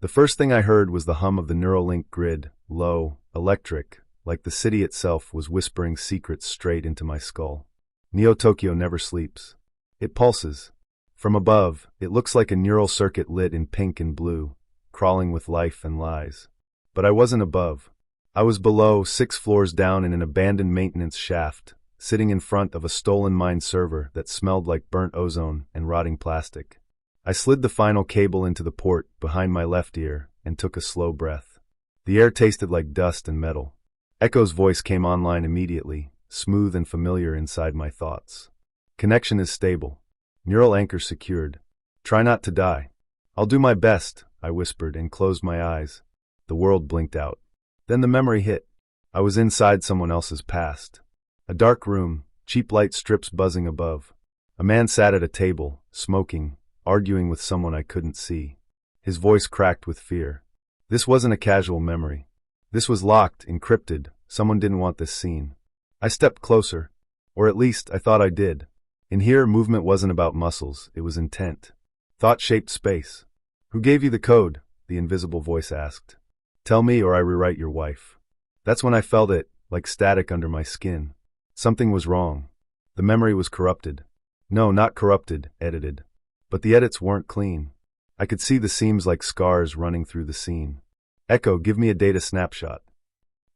The first thing I heard was the hum of the Neuralink grid, low, electric, like the city itself was whispering secrets straight into my skull. Neo-Tokyo never sleeps. It pulses. From above, it looks like a neural circuit lit in pink and blue, crawling with life and lies. But I wasn't above. I was below, 6 floors down in an abandoned maintenance shaft, sitting in front of a stolen mine server that smelled like burnt ozone and rotting plastic. I slid the final cable into the port behind my left ear and took a slow breath. The air tasted like dust and metal. Echo's voice came online immediately, smooth and familiar inside my thoughts. Connection is stable. Neural anchor secured. Try not to die. I'll do my best, I whispered and closed my eyes. The world blinked out. Then the memory hit. I was inside someone else's past. A dark room, cheap light strips buzzing above. A man sat at a table, smoking, arguing with someone I couldn't see. His voice cracked with fear. This wasn't a casual memory. This was locked, encrypted. Someone didn't want this seen. I stepped closer. Or at least, I thought I did. In here, movement wasn't about muscles, it was intent. Thought shaped space. Who gave you the code? The invisible voice asked. Tell me or I rewrite your wife. That's when I felt it, like static under my skin. Something was wrong. The memory was corrupted. No, not corrupted, edited. But the edits weren't clean. I could see the seams like scars running through the scene. Echo, give me a data snapshot.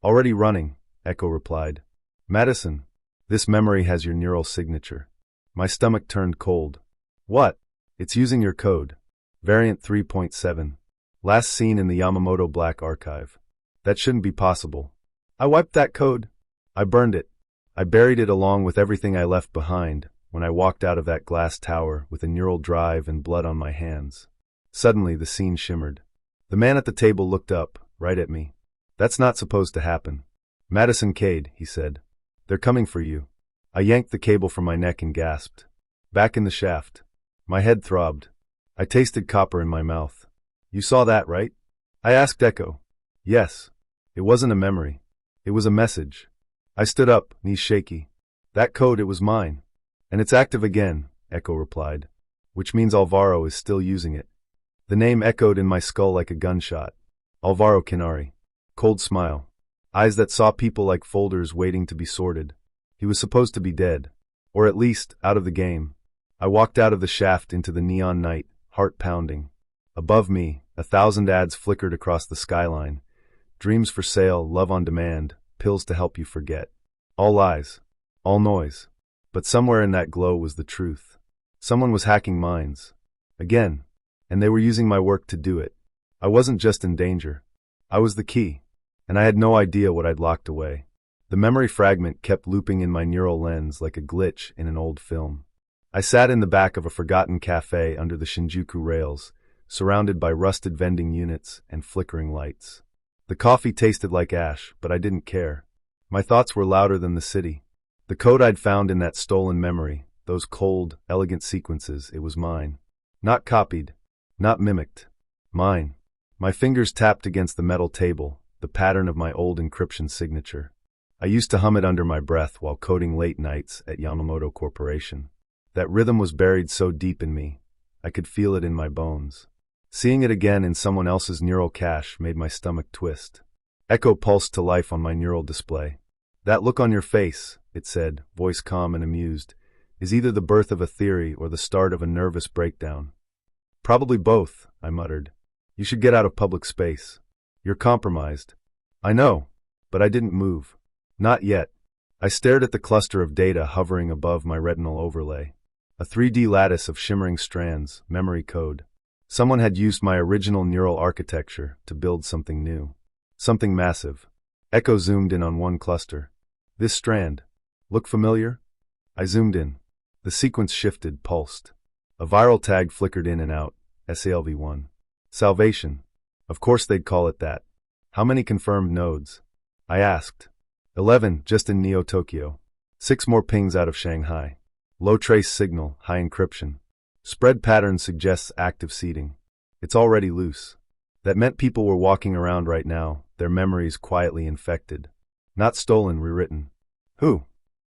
Already running, Echo replied. Madison, this memory has your neural signature. My stomach turned cold. What? It's using your code. Variant 3.7. Last seen in the Yamamoto Black Archive. That shouldn't be possible. I wiped that code. I burned it. I buried it along with everything I left behind when I walked out of that glass tower with a neural drive and blood on my hands. Suddenly, the scene shimmered. The man at the table looked up, right at me. That's not supposed to happen. Madison Cade, he said. They're coming for you. I yanked the cable from my neck and gasped. Back in the shaft. My head throbbed. I tasted copper in my mouth. You saw that, right? I asked Echo. Yes. It wasn't a memory. It was a message. I stood up, knees shaky. That code, it was mine. And it's active again, Echo replied. Which means Alvaro is still using it. The name echoed in my skull like a gunshot. Alvaro Kinari. Cold smile. Eyes that saw people like folders waiting to be sorted. He was supposed to be dead. Or at least, out of the game. I walked out of the shaft into the neon night, heart pounding. Above me, 1,000 ads flickered across the skyline. Dreams for sale, love on demand, pills to help you forget. All lies. All noise. But somewhere in that glow was the truth. Someone was hacking minds. Again. And they were using my work to do it. I wasn't just in danger. I was the key. And I had no idea what I'd locked away. The memory fragment kept looping in my neural lens like a glitch in an old film. I sat in the back of a forgotten cafe under the Shinjuku rails, surrounded by rusted vending units and flickering lights. The coffee tasted like ash, but I didn't care. My thoughts were louder than the city. The code I'd found in that stolen memory, those cold, elegant sequences, it was mine. Not copied. Not mimicked. Mine. My fingers tapped against the metal table, the pattern of my old encryption signature. I used to hum it under my breath while coding late nights at Yamamoto Corporation. That rhythm was buried so deep in me, I could feel it in my bones. Seeing it again in someone else's neural cache made my stomach twist. Echo pulsed to life on my neural display. That look on your face, it said, voice calm and amused, is either the birth of a theory or the start of a nervous breakdown. Probably both, I muttered. You should get out of public space. You're compromised. I know, but I didn't move. Not yet. I stared at the cluster of data hovering above my retinal overlay. A 3D lattice of shimmering strands, memory code. Someone had used my original neural architecture to build something new. Something massive. Echo zoomed in on one cluster. This strand. Look familiar? I zoomed in. The sequence shifted, pulsed. A viral tag flickered in and out. SALV1. Salvation. Of course they'd call it that. How many confirmed nodes? I asked. 11, just in Neo-Tokyo. 6 more pings out of Shanghai. Low trace signal, high encryption. Spread pattern suggests active seeding. It's already loose. That meant people were walking around right now, their memories quietly infected. Not stolen, rewritten. Who?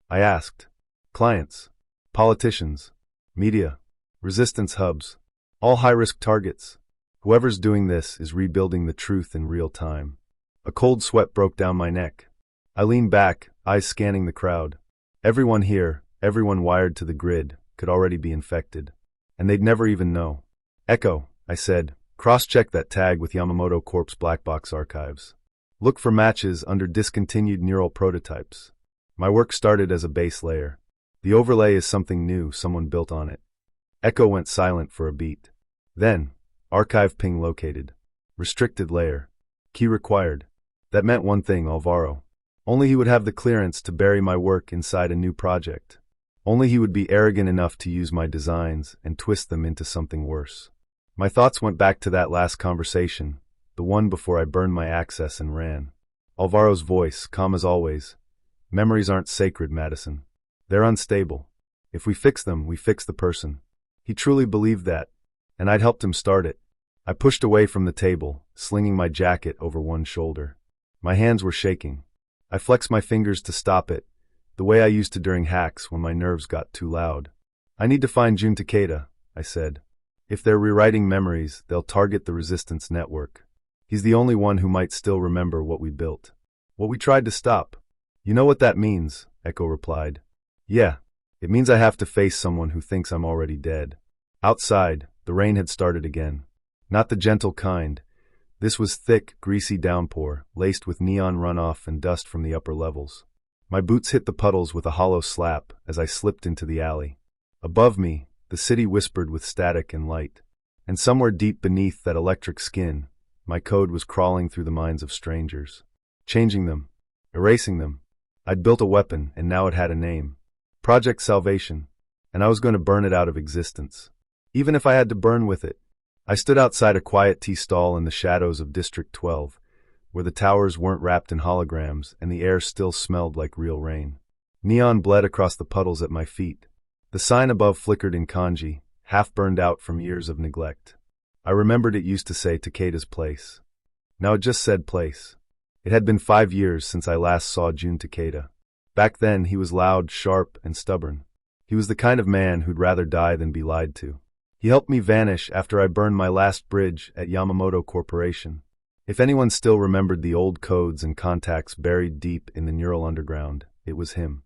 I asked. Clients. Politicians. Media. Resistance hubs. All high-risk targets. Whoever's doing this is rebuilding the truth in real time. A cold sweat broke down my neck. I leaned back, eyes scanning the crowd. Everyone here, everyone wired to the grid, could already be infected. And they'd never even know. Echo, I said, cross-check that tag with Yamamoto Corp's black box archives. Look for matches under discontinued neural prototypes. My work started as a base layer. The overlay is something new someone built on it. Echo went silent for a beat. Then, archive ping located. Restricted layer. Key required. That meant one thing, Alvaro. Only he would have the clearance to bury my work inside a new project. Only he would be arrogant enough to use my designs and twist them into something worse. My thoughts went back to that last conversation, the one before I burned my access and ran. Alvaro's voice, calm as always. Memories aren't sacred, Madison. They're unstable. If we fix them, we fix the person. He truly believed that, and I'd helped him start it. I pushed away from the table, slinging my jacket over one shoulder. My hands were shaking. I flexed my fingers to stop it, the way I used to during hacks when my nerves got too loud. I need to find Jun Takeda, I said. If they're rewriting memories, they'll target the resistance network. He's the only one who might still remember what we built. What we tried to stop. You know what that means, Echo replied. Yeah, it means I have to face someone who thinks I'm already dead. Outside, the rain had started again. Not the gentle kind. This was thick, greasy downpour, laced with neon runoff and dust from the upper levels. My boots hit the puddles with a hollow slap as I slipped into the alley. Above me, the city whispered with static and light. And somewhere deep beneath that electric skin, my code was crawling through the minds of strangers. Changing them. Erasing them. I'd built a weapon, and now it had a name. Project Salvation. And I was going to burn it out of existence. Even if I had to burn with it. I stood outside a quiet tea stall in the shadows of District 12, where the towers weren't wrapped in holograms and the air still smelled like real rain. Neon bled across the puddles at my feet. The sign above flickered in kanji, half burned out from years of neglect. I remembered it used to say Takeda's place. Now it just said place. It had been 5 years since I last saw Jun Takeda. Back then he was loud, sharp, and stubborn. He was the kind of man who'd rather die than be lied to. He helped me vanish after I burned my last bridge at Yamamoto Corporation. If anyone still remembered the old codes and contacts buried deep in the neural underground, it was him.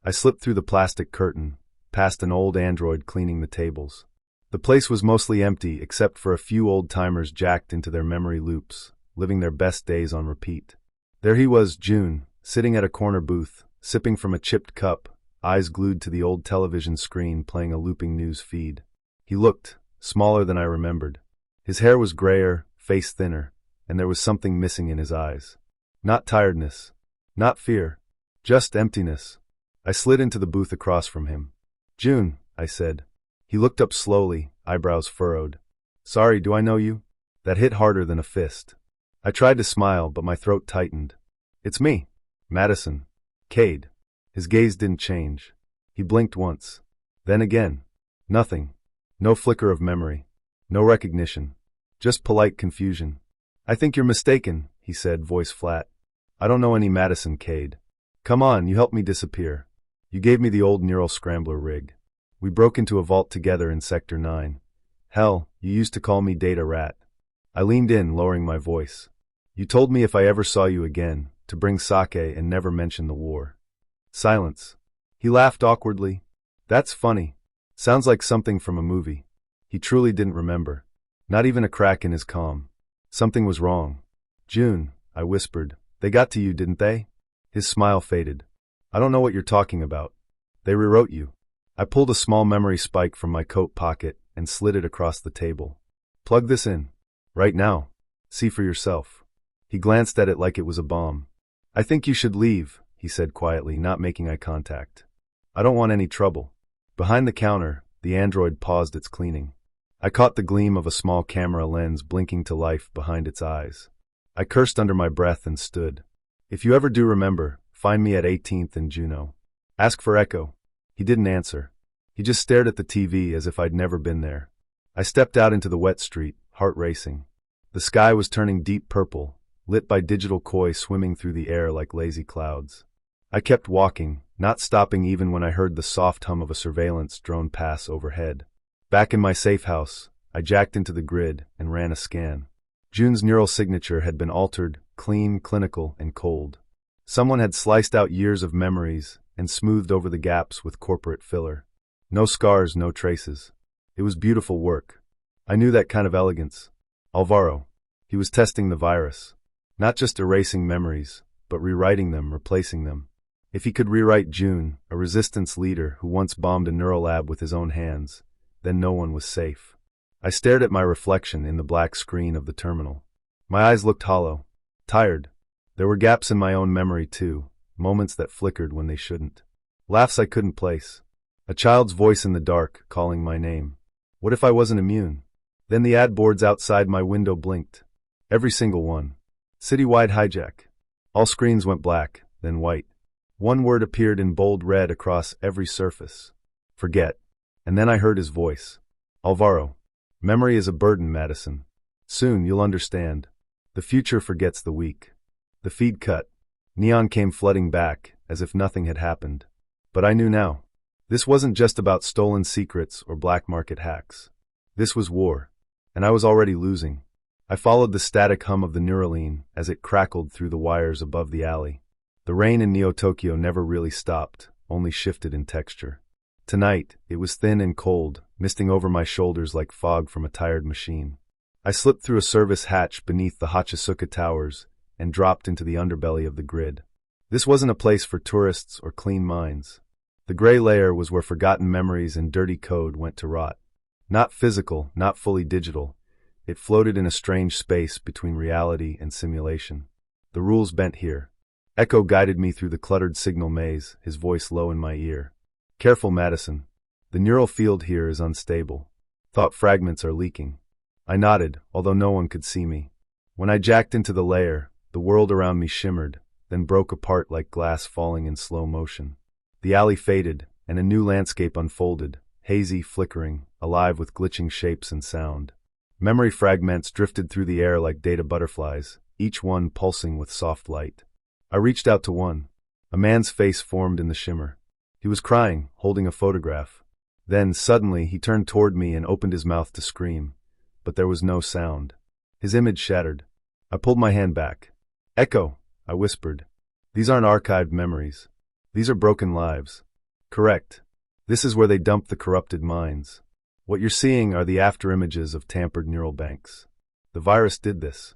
I slipped through the plastic curtain, past an old android cleaning the tables. The place was mostly empty except for a few old-timers jacked into their memory loops, living their best days on repeat. There he was, June, sitting at a corner booth, sipping from a chipped cup, eyes glued to the old television screen playing a looping news feed. He looked smaller than I remembered. His hair was grayer, face thinner, and there was something missing in his eyes. Not tiredness. Not fear. Just emptiness. I slid into the booth across from him. June, I said. He looked up slowly, eyebrows furrowed. Sorry, do I know you? That hit harder than a fist. I tried to smile, but my throat tightened. It's me. Madison. Cade. His gaze didn't change. He blinked once. Then again. Nothing. No flicker of memory. No recognition. Just polite confusion. I think you're mistaken, he said, voice flat. I don't know any Madison, Cade. Come on, you helped me disappear. You gave me the old neural scrambler rig. We broke into a vault together in Sector 9. Hell, you used to call me Data Rat. I leaned in, lowering my voice. You told me if I ever saw you again, to bring sake and never mention the war. Silence. He laughed awkwardly. That's funny. Sounds like something from a movie. He truly didn't remember. Not even a crack in his calm. Something was wrong. June, I whispered. They got to you, didn't they? His smile faded. I don't know what you're talking about. They rewrote you. I pulled a small memory spike from my coat pocket and slid it across the table. Plug this in. Right now. See for yourself. He glanced at it like it was a bomb. I think you should leave, he said quietly, not making eye contact. I don't want any trouble. Behind the counter, the android paused its cleaning. I caught the gleam of a small camera lens blinking to life behind its eyes. I cursed under my breath and stood. If you ever do remember, find me at 18th and Juno. Ask for Echo. He didn't answer. He just stared at the TV as if I'd never been there. I stepped out into the wet street, heart racing. The sky was turning deep purple, lit by digital koi swimming through the air like lazy clouds. I kept walking, not stopping even when I heard the soft hum of a surveillance drone pass overhead. Back in my safe house, I jacked into the grid and ran a scan. June's neural signature had been altered, clean, clinical, and cold. Someone had sliced out years of memories and smoothed over the gaps with corporate filler. No scars, no traces. It was beautiful work. I knew that kind of elegance. Alvaro. He was testing the virus. Not just erasing memories, but rewriting them, replacing them. If he could rewrite June, a resistance leader who once bombed a neural lab with his own hands, then no one was safe. I stared at my reflection in the black screen of the terminal. My eyes looked hollow, tired. There were gaps in my own memory too, moments that flickered when they shouldn't. Laughs I couldn't place. A child's voice in the dark, calling my name. What if I wasn't immune? Then the ad boards outside my window blinked. Every single one. Citywide hijack. All screens went black, then white. One word appeared in bold red across every surface. Forget. And then I heard his voice. Alvaro. Memory is a burden, Madison. Soon you'll understand. The future forgets the weak. The feed cut. Neon came flooding back, as if nothing had happened. But I knew now. This wasn't just about stolen secrets or black market hacks. This was war. And I was already losing. I followed the static hum of the Neuraline as it crackled through the wires above the alley. The rain in Neo-Tokyo never really stopped, only shifted in texture. Tonight, it was thin and cold, misting over my shoulders like fog from a tired machine. I slipped through a service hatch beneath the Hachisuka Towers and dropped into the underbelly of the grid. This wasn't a place for tourists or clean minds. The gray layer was where forgotten memories and dirty code went to rot. Not physical, not fully digital. It floated in a strange space between reality and simulation. The rules bent here. Echo guided me through the cluttered signal maze, his voice low in my ear. Careful, Madison. The neural field here is unstable. Thought fragments are leaking. I nodded, although no one could see me. When I jacked into the layer, the world around me shimmered, then broke apart like glass falling in slow motion. The alley faded, and a new landscape unfolded, hazy, flickering, alive with glitching shapes and sound. Memory fragments drifted through the air like data butterflies, each one pulsing with soft light. I reached out to one. A man's face formed in the shimmer. He was crying, holding a photograph. Then, suddenly, he turned toward me and opened his mouth to scream. But there was no sound. His image shattered. I pulled my hand back. Echo, I whispered. These aren't archived memories. These are broken lives. Correct. This is where they dump the corrupted minds. What you're seeing are the afterimages of tampered neural banks. The virus did this.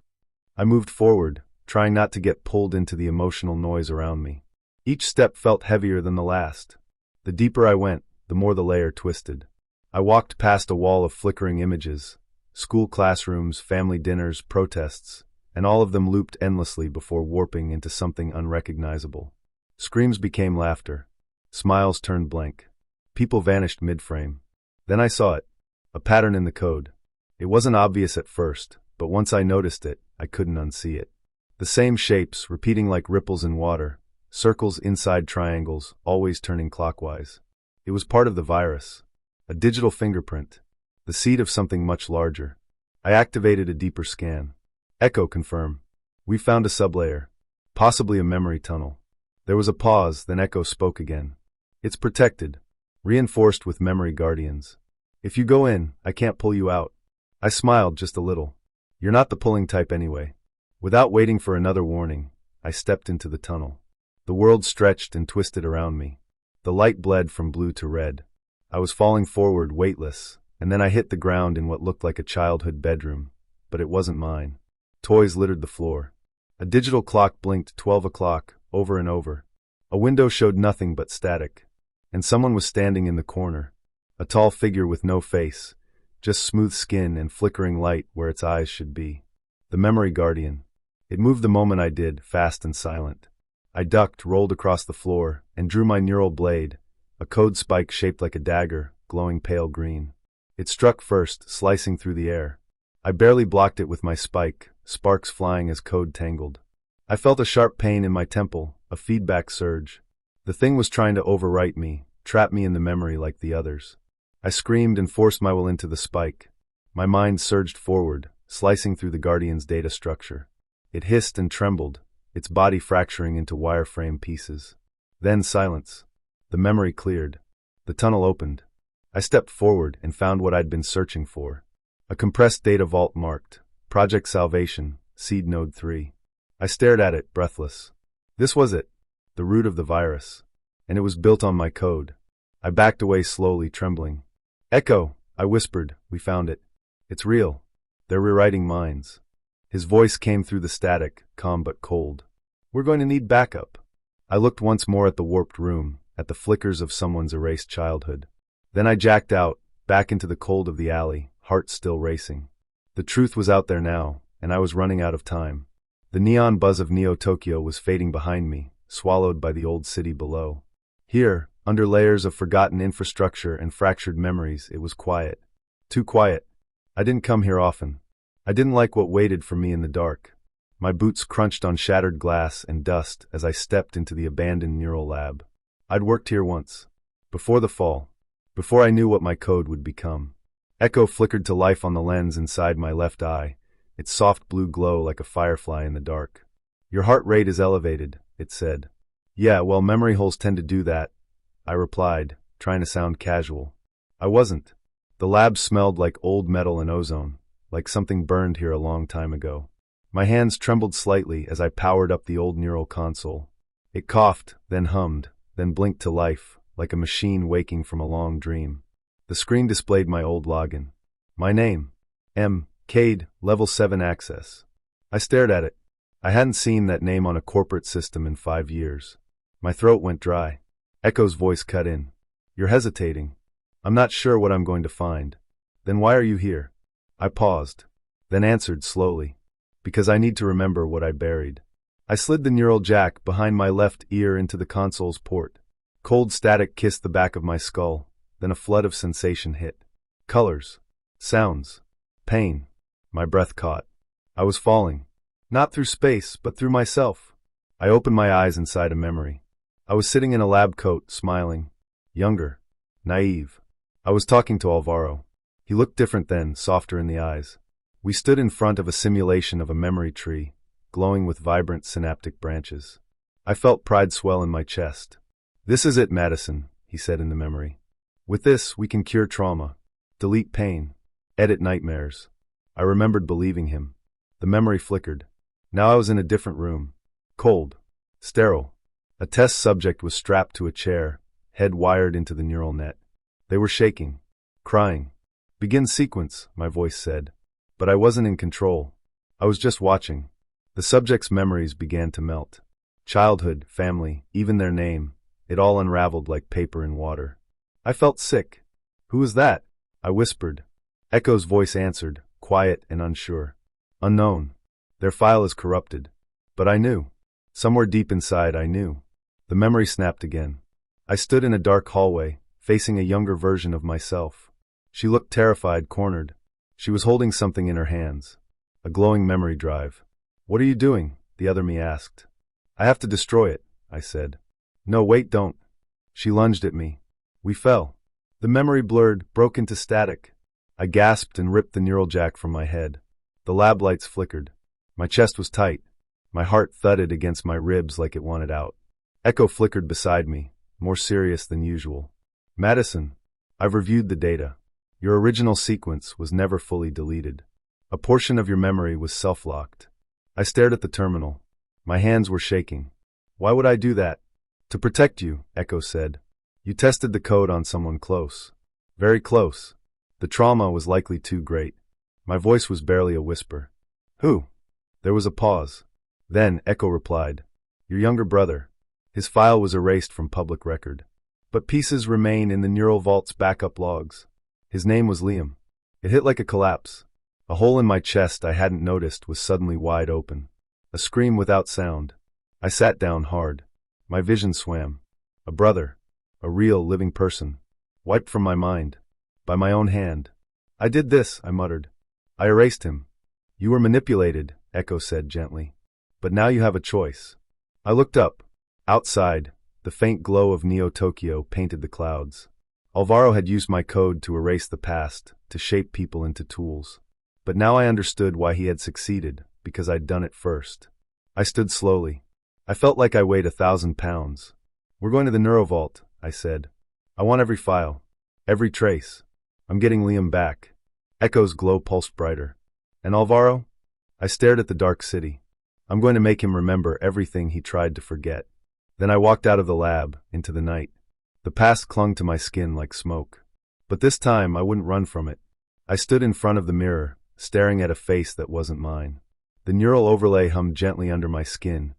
I moved forward, trying not to get pulled into the emotional noise around me. Each step felt heavier than the last. The deeper I went, the more the layer twisted. I walked past a wall of flickering images, school classrooms, family dinners, protests, and all of them looped endlessly before warping into something unrecognizable. Screams became laughter. Smiles turned blank. People vanished mid-frame. Then I saw it. A pattern in the code. It wasn't obvious at first, but once I noticed it, I couldn't unsee it. The same shapes, repeating like ripples in water, circles inside triangles, always turning clockwise. It was part of the virus. A digital fingerprint. The seed of something much larger. I activated a deeper scan. Echo confirm. We found a sublayer. Possibly a memory tunnel. There was a pause, then Echo spoke again. It's protected. Reinforced with memory guardians. If you go in, I can't pull you out. I smiled just a little. You're not the pulling type anyway. Without waiting for another warning, I stepped into the tunnel. The world stretched and twisted around me. The light bled from blue to red. I was falling forward, weightless, and then I hit the ground in what looked like a childhood bedroom, but it wasn't mine. Toys littered the floor. A digital clock blinked 12 o'clock, over and over. A window showed nothing but static. And someone was standing in the corner. A tall figure with no face, just smooth skin and flickering light where its eyes should be. The memory guardian. It moved the moment I did, fast and silent. I ducked, rolled across the floor, and drew my neural blade, a code spike shaped like a dagger, glowing pale green. It struck first, slicing through the air. I barely blocked it with my spike, sparks flying as code tangled. I felt a sharp pain in my temple, a feedback surge. The thing was trying to overwrite me, trap me in the memory like the others. I screamed and forced my will into the spike. My mind surged forward, slicing through the Guardian's data structure. It hissed and trembled, its body fracturing into wireframe pieces. Then silence. The memory cleared. The tunnel opened. I stepped forward and found what I'd been searching for. A compressed data vault marked, Project Salvation, Seed Node 3. I stared at it, breathless. This was it, the root of the virus. And it was built on my code. I backed away slowly, trembling. Echo, I whispered, we found it. It's real. They're rewriting minds. His voice came through the static, calm but cold. We're going to need backup. I looked once more at the warped room, at the flickers of someone's erased childhood. Then I jacked out, back into the cold of the alley, heart still racing. The truth was out there now, and I was running out of time. The neon buzz of Neo-Tokyo was fading behind me, swallowed by the old city below. Here, under layers of forgotten infrastructure and fractured memories, it was quiet. Too quiet. I didn't come here often. I didn't like what waited for me in the dark. My boots crunched on shattered glass and dust as I stepped into the abandoned neural lab. I'd worked here once. Before the fall. Before I knew what my code would become. Echo flickered to life on the lens inside my left eye, its soft blue glow like a firefly in the dark. Your heart rate is elevated, it said. Yeah, well, memory holes tend to do that, I replied, trying to sound casual. I wasn't. The lab smelled like old metal and ozone, like something burned here a long time ago. My hands trembled slightly as I powered up the old neural console. It coughed, then hummed, then blinked to life, like a machine waking from a long dream. The screen displayed my old login. My name. M. Cade, Level 7 Access. I stared at it. I hadn't seen that name on a corporate system in 5 years. My throat went dry. Echo's voice cut in. You're hesitating. I'm not sure what I'm going to find. Then why are you here? I paused, then answered slowly. Because I need to remember what I buried. I slid the neural jack behind my left ear into the console's port. Cold static kissed the back of my skull, then a flood of sensation hit. Colors. Sounds. Pain. My breath caught. I was falling. Not through space, but through myself. I opened my eyes inside a memory. I was sitting in a lab coat, smiling. Younger. Naive. I was talking to Alvaro. He looked different then, softer in the eyes. We stood in front of a simulation of a memory tree, glowing with vibrant synaptic branches. I felt pride swell in my chest. This is it, Madison, he said in the memory. With this, we can cure trauma, delete pain, edit nightmares. I remembered believing him. The memory flickered. Now I was in a different room. Cold. Sterile. A test subject was strapped to a chair, head wired into the neural net. They were shaking. Crying. Begin sequence, my voice said. But I wasn't in control. I was just watching. The subject's memories began to melt. Childhood, family, even their name. It all unraveled like paper in water. I felt sick. Who was that? I whispered. Echo's voice answered, quiet and unsure. Unknown. Their file is corrupted. But I knew. Somewhere deep inside I knew. The memory snapped again. I stood in a dark hallway, facing a younger version of myself. She looked terrified, cornered. She was holding something in her hands. A glowing memory drive. What are you doing? The other me asked. I have to destroy it, I said. No, wait, don't. She lunged at me. We fell. The memory blurred, broke into static. I gasped and ripped the neural jack from my head. The lab lights flickered. My chest was tight. My heart thudded against my ribs like it wanted out. Echo flickered beside me, more serious than usual. Madison, I've reviewed the data. Your original sequence was never fully deleted. A portion of your memory was self-locked. I stared at the terminal. My hands were shaking. Why would I do that? To protect you, Echo said. You tested the code on someone close. Very close. The trauma was likely too great. My voice was barely a whisper. Who? There was a pause. Then Echo replied. Your younger brother. His file was erased from public record. But pieces remain in the neural vault's backup logs. His name was Liam. It hit like a collapse. A hole in my chest I hadn't noticed was suddenly wide open. A scream without sound. I sat down hard. My vision swam. A brother. A real, living person. Wiped from my mind. By my own hand. I did this, I muttered. I erased him. You were manipulated, Echo said gently. But now you have a choice. I looked up. Outside, the faint glow of Neo-Tokyo painted the clouds. Alvaro had used my code to erase the past, to shape people into tools. But now I understood why he had succeeded, because I'd done it first. I stood slowly. I felt like I weighed 1,000 pounds. We're going to the Neurovault, I said. I want every file. Every trace. I'm getting Liam back. Echo's glow pulsed brighter. And Alvaro? I stared at the dark city. I'm going to make him remember everything he tried to forget. Then I walked out of the lab, into the night. The past clung to my skin like smoke. But this time I wouldn't run from it. I stood in front of the mirror, staring at a face that wasn't mine. The neural overlay hummed gently under my skin,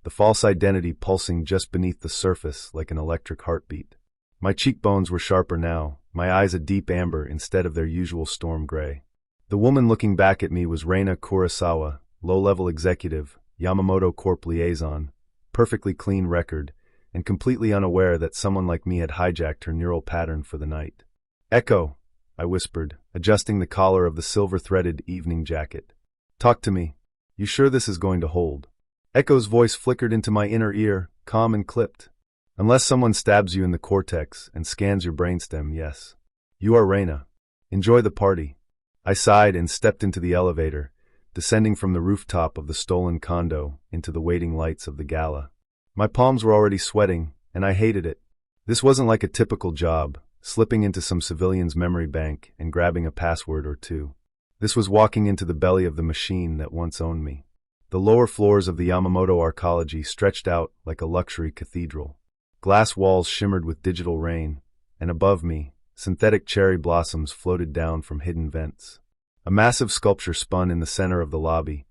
the false identity pulsing just beneath the surface like an electric heartbeat. My cheekbones were sharper now, my eyes a deep amber instead of their usual storm gray. The woman looking back at me was Reina Kurosawa, low-level executive, Yamamoto Corp liaison, perfectly clean record, and completely unaware that someone like me had hijacked her neural pattern for the night. Echo, I whispered, adjusting the collar of the silver-threaded evening jacket. Talk to me. You sure this is going to hold? Echo's voice flickered into my inner ear, calm and clipped. Unless someone stabs you in the cortex and scans your brainstem, yes. You are Reina. Enjoy the party. I sighed and stepped into the elevator, descending from the rooftop of the stolen condo into the waiting lights of the gala. My palms were already sweating, and I hated it. This wasn't like a typical job, slipping into some civilian's memory bank and grabbing a password or two. This was walking into the belly of the machine that once owned me. The lower floors of the Yamamoto arcology stretched out like a luxury cathedral. Glass walls shimmered with digital rain, and above me, synthetic cherry blossoms floated down from hidden vents. A massive sculpture spun in the center of the lobby,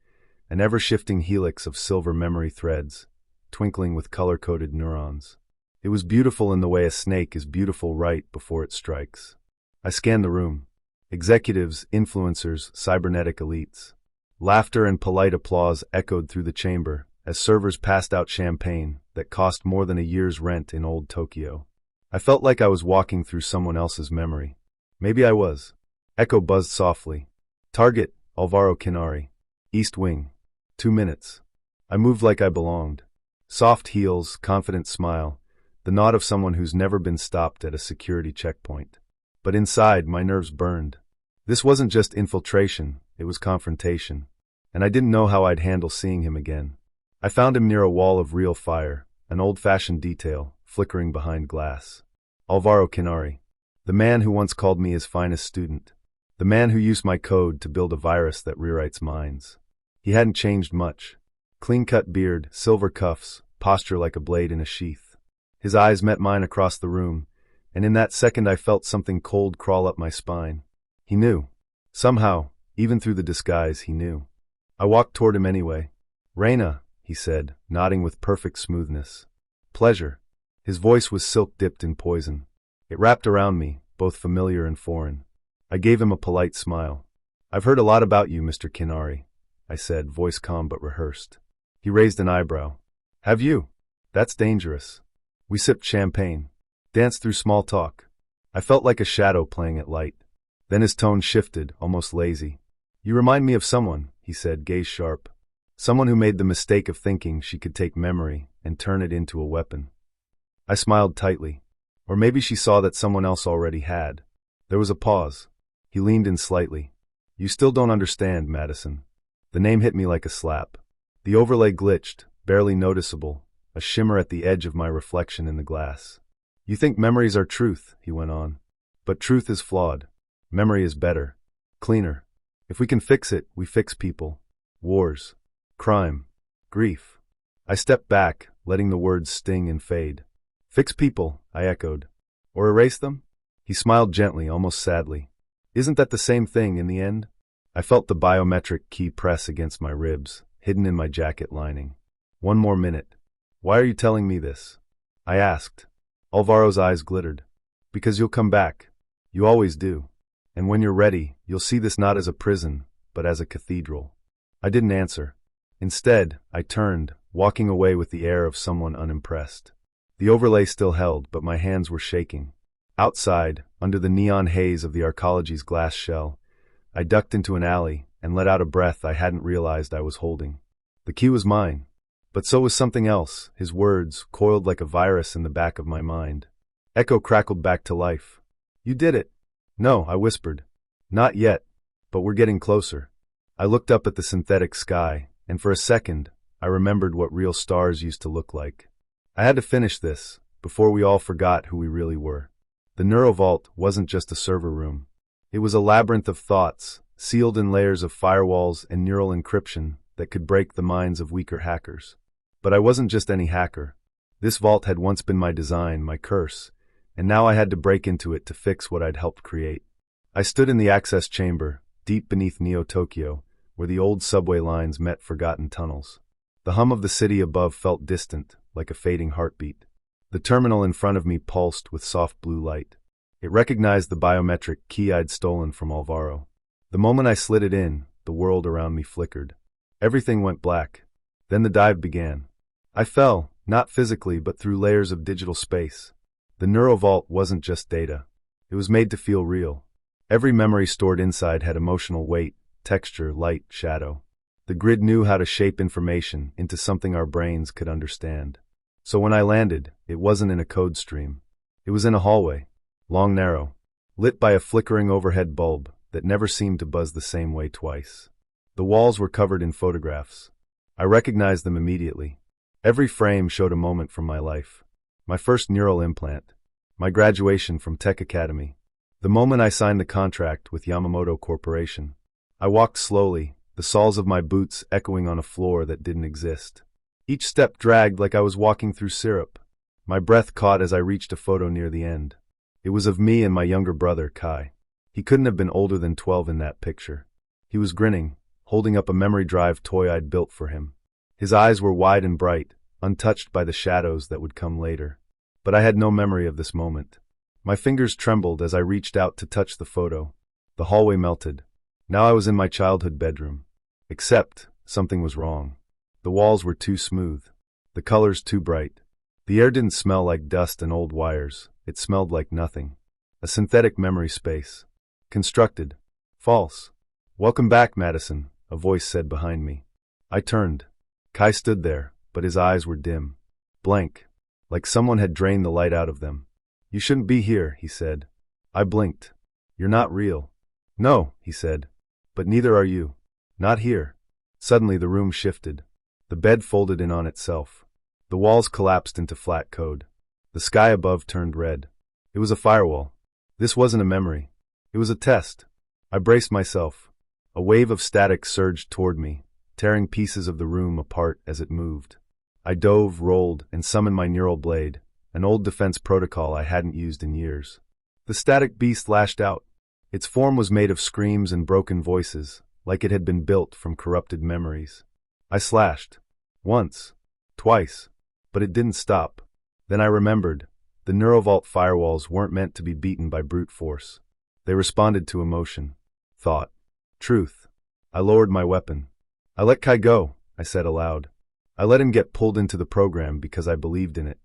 an ever-shifting helix of silver memory threads, twinkling with color-coded neurons. It was beautiful in the way a snake is beautiful right before it strikes. I scanned the room. Executives, influencers, cybernetic elites. Laughter and polite applause echoed through the chamber as servers passed out champagne that cost more than a year's rent in old Tokyo. I felt like I was walking through someone else's memory. Maybe I was. Echo buzzed softly. Target, Alvaro Kinari. East Wing. 2 minutes. I moved like I belonged. Soft heels, confident smile, the nod of someone who's never been stopped at a security checkpoint. But inside, my nerves burned. This wasn't just infiltration, it was confrontation. And I didn't know how I'd handle seeing him again. I found him near a wall of real fire, an old-fashioned detail, flickering behind glass. Alvaro Kinari. The man who once called me his finest student. The man who used my code to build a virus that rewrites minds. He hadn't changed much. Clean-cut beard, silver cuffs, posture like a blade in a sheath. His eyes met mine across the room, and in that second I felt something cold crawl up my spine. He knew. Somehow, even through the disguise, he knew. I walked toward him anyway. Reina, he said, nodding with perfect smoothness. Pleasure. His voice was silk-dipped in poison. It wrapped around me, both familiar and foreign. I gave him a polite smile. I've heard a lot about you, Mr. Kinari, I said, voice calm but rehearsed. He raised an eyebrow. Have you? That's dangerous. We sipped champagne, danced through small talk. I felt like a shadow playing at light. Then his tone shifted, almost lazy. You remind me of someone, he said, gaze sharp. Someone who made the mistake of thinking she could take memory and turn it into a weapon. I smiled tightly. Or maybe she saw that someone else already had. There was a pause. He leaned in slightly. You still don't understand, Madison. The name hit me like a slap. The overlay glitched, barely noticeable, a shimmer at the edge of my reflection in the glass. You think memories are truth, he went on. But truth is flawed. Memory is better. Cleaner. If we can fix it, we fix people. Wars. Crime. Grief. I stepped back, letting the words sting and fade. Fix people, I echoed. Or erase them? He smiled gently, almost sadly. Isn't that the same thing in the end? I felt the biometric key press against my ribs, hidden in my jacket lining. 1 more minute. Why are you telling me this? I asked. Alvaro's eyes glittered. Because you'll come back. You always do. And when you're ready, you'll see this not as a prison, but as a cathedral. I didn't answer. Instead, I turned, walking away with the air of someone unimpressed. The overlay still held, but my hands were shaking. Outside, under the neon haze of the arcology's glass shell, I ducked into an alley and let out a breath I hadn't realized I was holding. The key was mine. But so was something else, his words, coiled like a virus in the back of my mind. Echo crackled back to life. You did it. No, I whispered. Not yet, but we're getting closer. I looked up at the synthetic sky, and for a second, I remembered what real stars used to look like. I had to finish this, before we all forgot who we really were. The Neurovault wasn't just a server room. It was a labyrinth of thoughts, sealed in layers of firewalls and neural encryption that could break the minds of weaker hackers. But I wasn't just any hacker. This vault had once been my design, my curse, and now I had to break into it to fix what I'd helped create. I stood in the access chamber, deep beneath Neo-Tokyo, where the old subway lines met forgotten tunnels. The hum of the city above felt distant, like a fading heartbeat. The terminal in front of me pulsed with soft blue light. It recognized the biometric key I'd stolen from Alvaro. The moment I slid it in, the world around me flickered. Everything went black. Then the dive began. I fell, not physically but through layers of digital space. The Neurovault wasn't just data. It was made to feel real. Every memory stored inside had emotional weight, texture, light, shadow. The grid knew how to shape information into something our brains could understand. So when I landed, it wasn't in a code stream. It was in a hallway, long, narrow, lit by a flickering overhead bulb that never seemed to buzz the same way twice. The walls were covered in photographs. I recognized them immediately. Every frame showed a moment from my life. My first neural implant. My graduation from Tech Academy. The moment I signed the contract with Yamamoto Corporation. I walked slowly, the soles of my boots echoing on a floor that didn't exist. Each step dragged like I was walking through syrup. My breath caught as I reached a photo near the end. It was of me and my younger brother, Kai. He couldn't have been older than 12 in that picture. He was grinning, holding up a memory drive toy I'd built for him. His eyes were wide and bright, untouched by the shadows that would come later. But I had no memory of this moment. My fingers trembled as I reached out to touch the photo. The hallway melted. Now I was in my childhood bedroom. Except, something was wrong. The walls were too smooth. The colors too bright. The air didn't smell like dust and old wires. It smelled like nothing. A synthetic memory space. Constructed. False. "Welcome back, Madison," a voice said behind me. I turned. Kai stood there, but his eyes were dim. Blank. Like someone had drained the light out of them. "You shouldn't be here," he said. I blinked. "You're not real." "No," he said. "But neither are you. Not here." Suddenly the room shifted. The bed folded in on itself. The walls collapsed into flat code. The sky above turned red. It was a firewall. This wasn't a memory. It was a test. I braced myself. A wave of static surged toward me, tearing pieces of the room apart as it moved. I dove, rolled, and summoned my neural blade, an old defense protocol I hadn't used in years. The static beast lashed out. Its form was made of screams and broken voices, like it had been built from corrupted memories. I slashed. Once. Twice. But it didn't stop. Then I remembered. The Neurovault firewalls weren't meant to be beaten by brute force. They responded to emotion. Thought. Truth. I lowered my weapon. "I let Kai go," I said aloud. I let him get pulled into the program because I believed in it.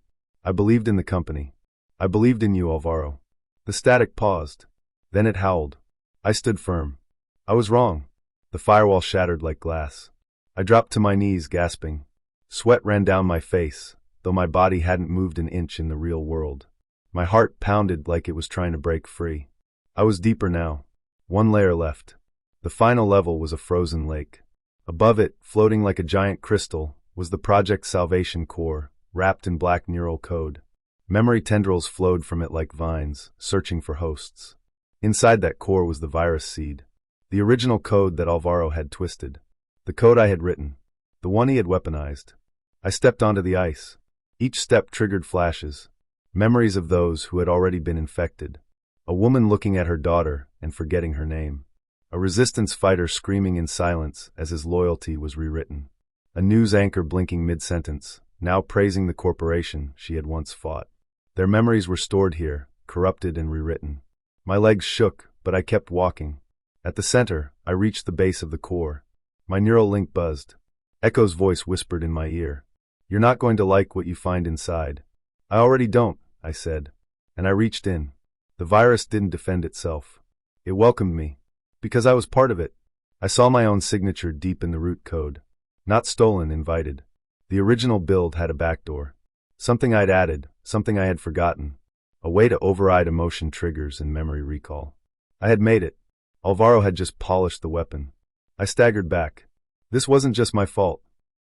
I believed in the company. I believed in you, Alvaro. The static paused. Then it howled. I stood firm. I was wrong. The firewall shattered like glass. I dropped to my knees, gasping. Sweat ran down my face, though my body hadn't moved an inch in the real world. My heart pounded like it was trying to break free. I was deeper now. One layer left. The final level was a frozen lake. Above it, floating like a giant crystal, was the Project Salvation core, wrapped in black neural code. Memory tendrils flowed from it like vines, searching for hosts. Inside that core was the virus seed. The original code that Alvaro had twisted. The code I had written. The one he had weaponized. I stepped onto the ice. Each step triggered flashes. Memories of those who had already been infected. A woman looking at her daughter and forgetting her name. A resistance fighter screaming in silence as his loyalty was rewritten. A news anchor blinking mid-sentence, now praising the corporation she had once fought. Their memories were stored here, corrupted and rewritten. My legs shook, but I kept walking. At the center, I reached the base of the core. My neural link buzzed. Echo's voice whispered in my ear. "You're not going to like what you find inside." "I already don't," I said. And I reached in. The virus didn't defend itself. It welcomed me. Because I was part of it. I saw my own signature deep in the root code. Not stolen, invited. The original build had a backdoor. Something I'd added, something I had forgotten. A way to override emotion triggers and memory recall. I had made it. Alvaro had just polished the weapon. I staggered back. This wasn't just my fault.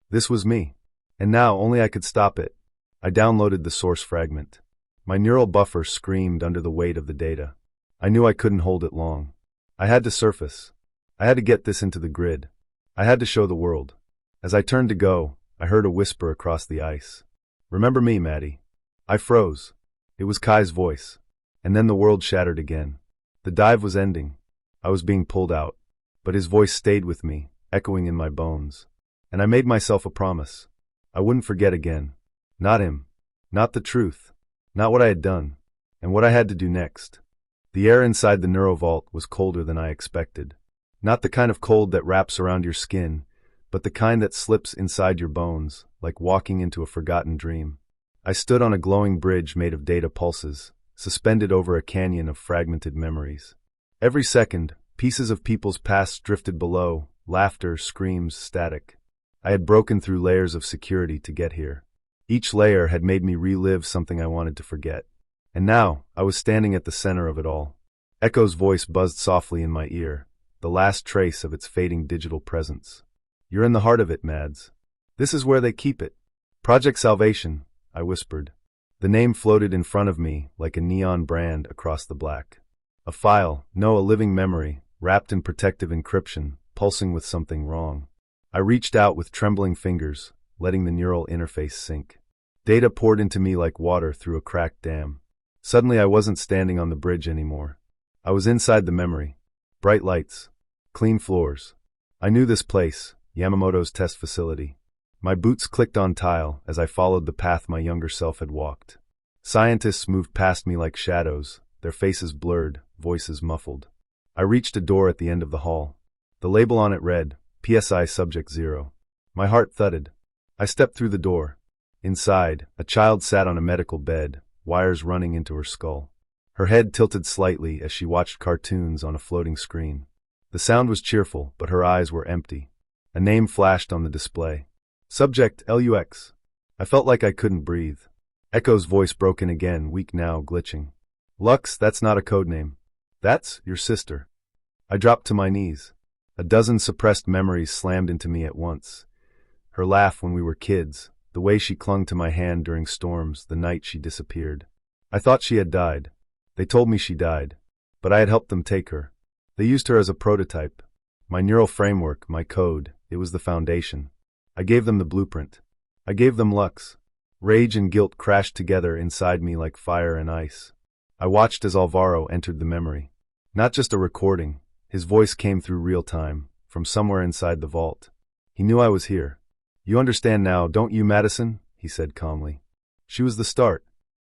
This was me. And now only I could stop it. I downloaded the source fragment. My neural buffer screamed under the weight of the data. I knew I couldn't hold it long. I had to surface. I had to get this into the grid. I had to show the world. As I turned to go, I heard a whisper across the ice. "Remember me, Maddie." I froze. It was Kai's voice. And then the world shattered again. The dive was ending. I was being pulled out. But his voice stayed with me, echoing in my bones. And I made myself a promise. I wouldn't forget again. Not him. Not the truth. Not what I had done. And what I had to do next. The air inside the neurovault was colder than I expected. Not the kind of cold that wraps around your skin, but the kind that slips inside your bones, like walking into a forgotten dream. I stood on a glowing bridge made of data pulses, suspended over a canyon of fragmented memories. Every second, pieces of people's pasts drifted below, laughter, screams, static. I had broken through layers of security to get here. Each layer had made me relive something I wanted to forget. And now, I was standing at the center of it all. Echo's voice buzzed softly in my ear, the last trace of its fading digital presence. "You're in the heart of it, Mads. This is where they keep it. Project Salvation," I whispered. The name floated in front of me like a neon brand across the black. A file, no, a living memory, wrapped in protective encryption, pulsing with something wrong. I reached out with trembling fingers, letting the neural interface sink. Data poured into me like water through a cracked dam. Suddenly I wasn't standing on the bridge anymore. I was inside the memory. Bright lights. Clean floors. I knew this place, Yamamoto's test facility. My boots clicked on tile as I followed the path my younger self had walked. Scientists moved past me like shadows, their faces blurred, voices muffled. I reached a door at the end of the hall. The label on it read, PSI Subject 0. My heart thudded. I stepped through the door. Inside, a child sat on a medical bed, wires running into her skull. Her head tilted slightly as she watched cartoons on a floating screen. The sound was cheerful, but her eyes were empty. A name flashed on the display. Subject LUX. I felt like I couldn't breathe. Echo's voice broken again, weak now, glitching. Lux, that's not a code name. That's your sister. I dropped to my knees. A dozen suppressed memories slammed into me at once. Her laugh when we were kids, the way she clung to my hand during storms, the night she disappeared. I thought she had died. They told me she died. But I had helped them take her. They used her as a prototype. My neural framework, my code, it was the foundation. I gave them the blueprint. I gave them Lux. Rage and guilt crashed together inside me like fire and ice. I watched as Alvaro entered the memory. Not just a recording. His voice came through real time, from somewhere inside the vault. He knew I was here. You understand now, don't you, Madison? He said calmly. She was the start.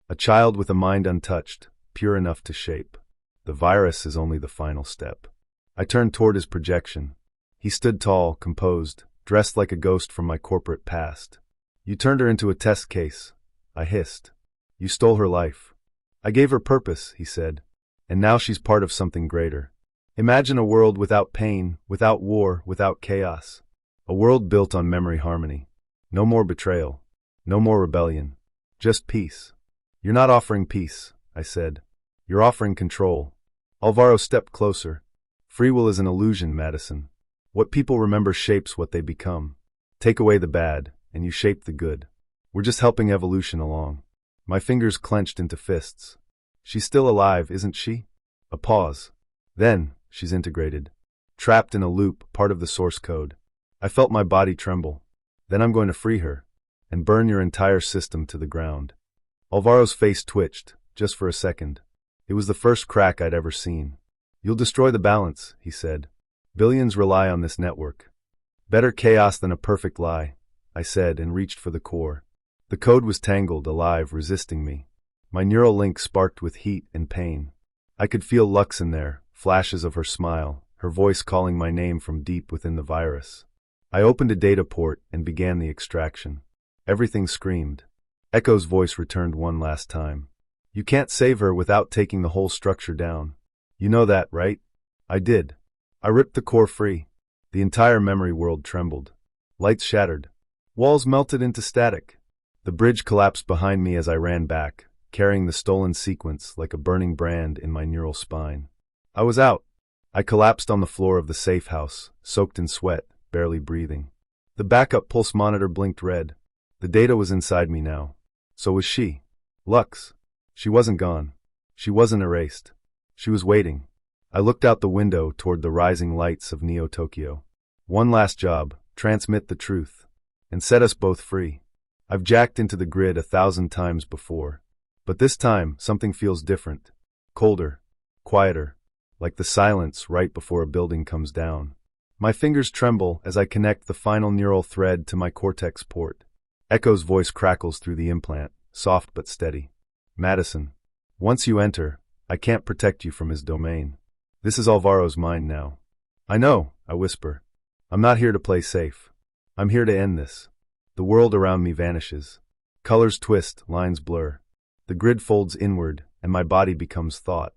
A child with a mind untouched, pure enough to shape. The virus is only the final step. I turned toward his projection. He stood tall, composed, dressed like a ghost from my corporate past. You turned her into a test case. I hissed. You stole her life. I gave her purpose, he said. And now she's part of something greater. Imagine a world without pain, without war, without chaos. A world built on memory harmony. No more betrayal. No more rebellion. Just peace. You're not offering peace, I said. You're offering control. Alvaro stepped closer. Free will is an illusion, Madison. What people remember shapes what they become. Take away the bad, and you shape the good. We're just helping evolution along. My fingers clenched into fists. She's still alive, isn't she? A pause. Then, she's integrated. Trapped in a loop, part of the source code. I felt my body tremble. Then I'm going to free her, and burn your entire system to the ground. Alvaro's face twitched, just for a second. It was the first crack I'd ever seen. You'll destroy the balance, he said. Billions rely on this network. Better chaos than a perfect lie, I said and reached for the core. The code was tangled, alive, resisting me. My neural link sparked with heat and pain. I could feel Lux in there, flashes of her smile, her voice calling my name from deep within the virus. I opened a data port and began the extraction. Everything screamed. Echo's voice returned one last time. You can't save her without taking the whole structure down. You know that, right? I did. I ripped the core free. The entire memory world trembled. Lights shattered. Walls melted into static. The bridge collapsed behind me as I ran back, carrying the stolen sequence like a burning brand in my neural spine. I was out. I collapsed on the floor of the safe house, soaked in sweat, barely breathing. The backup pulse monitor blinked red. The data was inside me now. So was she. Lux. She wasn't gone. She wasn't erased. She was waiting. I looked out the window toward the rising lights of Neo-Tokyo. One last job, transmit the truth, and set us both free. I've jacked into the grid 1,000 times before, but this time something feels different. Colder, quieter, like the silence right before a building comes down. My fingers tremble as I connect the final neural thread to my cortex port. Echo's voice crackles through the implant, soft but steady. Madison, once you enter, I can't protect you from his domain. This is Alvaro's mind now. I know, I whisper. I'm not here to play safe. I'm here to end this. The world around me vanishes. Colors twist, lines blur. The grid folds inward, and my body becomes thought.